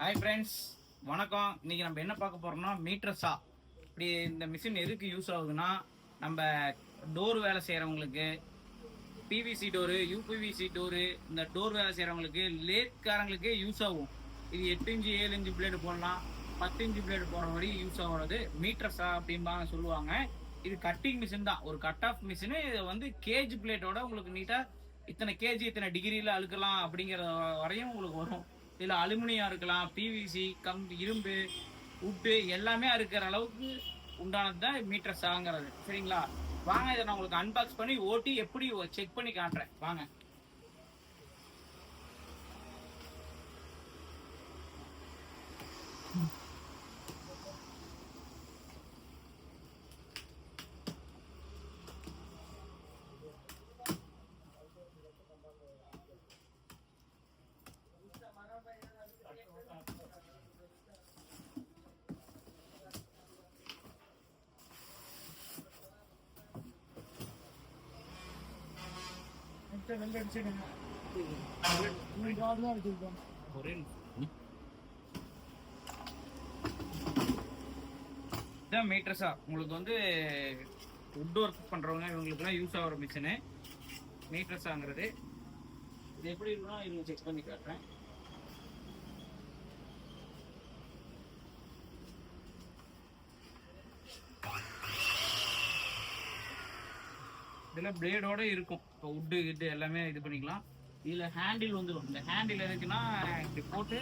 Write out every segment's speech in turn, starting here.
Hi friends, வணக்கம். இன்றைக்கி நம்ம என்ன பார்க்க போகிறோம்னா மீட்டர் சா. இப்படி இந்த மிஷின் எதுக்கு யூஸ் ஆகுதுன்னா, நம்ம டோர் வேலை செய்கிறவங்களுக்கு, பிவிசி டோரு, யூபிவிசி டோரு, இந்த டோர் வேலை செய்கிறவங்களுக்கு, லேத்காரங்களுக்கே யூஸ் ஆகும். இது 8 இன்ச்சு 7 இன்ச்சு பிளேடு போடலாம், 10 இன்ச்சு பிளேடு போடுற மாதிரி யூஸ் ஆகிறது மீட்டர் சா அப்படிம்பாங்க சொல்லுவாங்க. இது கட்டிங் மிஷின் தான், ஒரு கட் ஆஃப் மிஷினு. இதை வந்து கேஜ் பிளேட்டோட உங்களுக்கு நீட்டாக இத்தனை கேஜி இத்தனை டிகிரியில் அழுக்கலாம் அப்படிங்கிற வரையும் உங்களுக்கு வரும். இதில் அலுமினியம் இருக்கலாம், பிவிசி, இரும்பு, உட்டு எல்லாமே இருக்கிற அளவுக்கு உண்டானது தான் மீட்டர் சாங்கிறது. சரிங்களா? வாங்க, இதை நான் உங்களுக்கு அன்பாக்ஸ் பண்ணி ஓட்டி எப்படி செக் பண்ணி காட்டுறேன். வாங்க. இதான் மீட்டர்ஸா உங்களுக்கு வந்து வுட் ஒர்க் பண்றவங்க இவங்களுக்குலாம் யூஸ் ஆகிற மிஷினு மீட்டர்ஸாங்கிறது. இது எப்படி இருக்குன்னா இது செக் பண்ணி காட்டுறேன். இதில் பிளேடோட இருக்கும். இப்போ உட்டு கிட்டு எல்லாமே இது பண்ணிக்கலாம். இதில் ஹேண்டில் வந்துடும். இந்த ஹேண்டில் எதுக்குன்னா, இப்படி போட்டு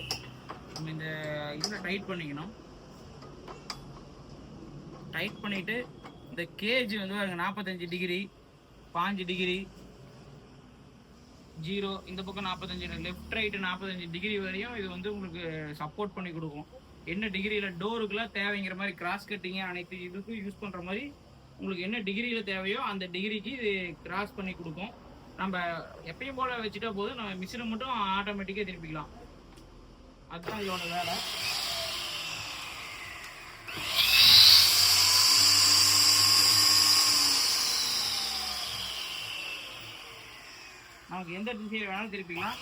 நம்ம இந்த இதில் டைட் பண்ணிக்கணும். டைட் பண்ணிவிட்டு இந்த கேஜ் வந்து 45 டிகிரி, 5 டிகிரி, 0, இந்த பக்கம் 45, லெஃப்ட் ரைட்டு 45 டிகிரி வரையும் இது வந்து உங்களுக்கு சப்போர்ட் பண்ணி கொடுக்கும். என்ன டிகிரியில் டோருக்குலாம் தேவைங்கிற மாதிரி கிராஸ் கட்டிங்கு அனைத்து இதுக்கும் யூஸ் பண்ணுற மாதிரி உங்களுக்கு என்ன டிகிரியில் தேவையோ அந்த டிகிரிக்கு இது கிராஸ் பண்ணி கொடுக்கும். நம்ம எப்பயும் போல் வச்சுட்டா போதும், நம்ம மிஷினை மட்டும் ஆட்டோமேட்டிக்காக திருப்பிக்கலாம். அதுதான் இதோட வேலை. நமக்கு எந்த திசையில் வேணாலும் திருப்பிக்கலாம்.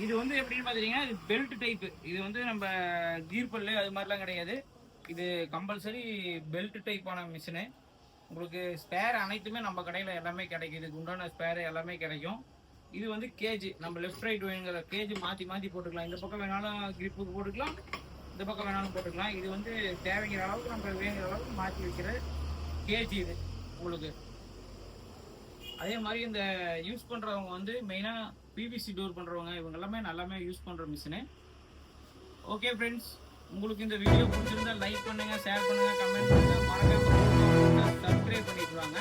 இது வந்து எப்படின்னு பார்த்தீங்கன்னா, இது பெல்ட் டைப்பு. இது வந்து நம்ம கீர்பல்லு அது மாதிரிலாம் கிடையாது. இது கம்பல்சரி பெல்ட் டைப்பான மிஷினு. உங்களுக்கு ஸ்பேர் அனைத்துமே நம்ம கடையில் எல்லாமே கிடைக்கும். இதுக்கு உண்டான ஸ்பேர் எல்லாமே கிடைக்கும். இது வந்து கேஜ், நம்ம லெஃப்ட் ரைட் வேணுங்கிற கேஜ் மாற்றி மாற்றி போட்டுக்கலாம். இந்த பக்கம் வேணாலும் கிரிப்புக்கு போட்டுக்கலாம், இந்த பக்கம் வேணாலும் போட்டுக்கலாம். இது வந்து தேவைங்கிற அளவுக்கு நம்ம வேணுங்கிற அளவுக்கு மாற்றி வைக்கிற கேஜ் இது உங்களுக்கு. அதே மாதிரி இந்த யூஸ் பண்ணுறவங்க வந்து மெயினாக பிவிசி டோர் பண்ணுறவங்க இவங்க எல்லாமே யூஸ் பண்ணுற மிஷினு. ஓகே ஃப்ரெண்ட்ஸ், உங்களுக்கு இந்த வீடியோ பிடிச்சிருந்தா லைக் பண்ணுங்கள், ஷேர் பண்ணுங்கள், கமெண்ட் பண்ணுங்கள், மறக்காம சப்ஸ்கிரைப் பண்ணிட்டு வாங்க.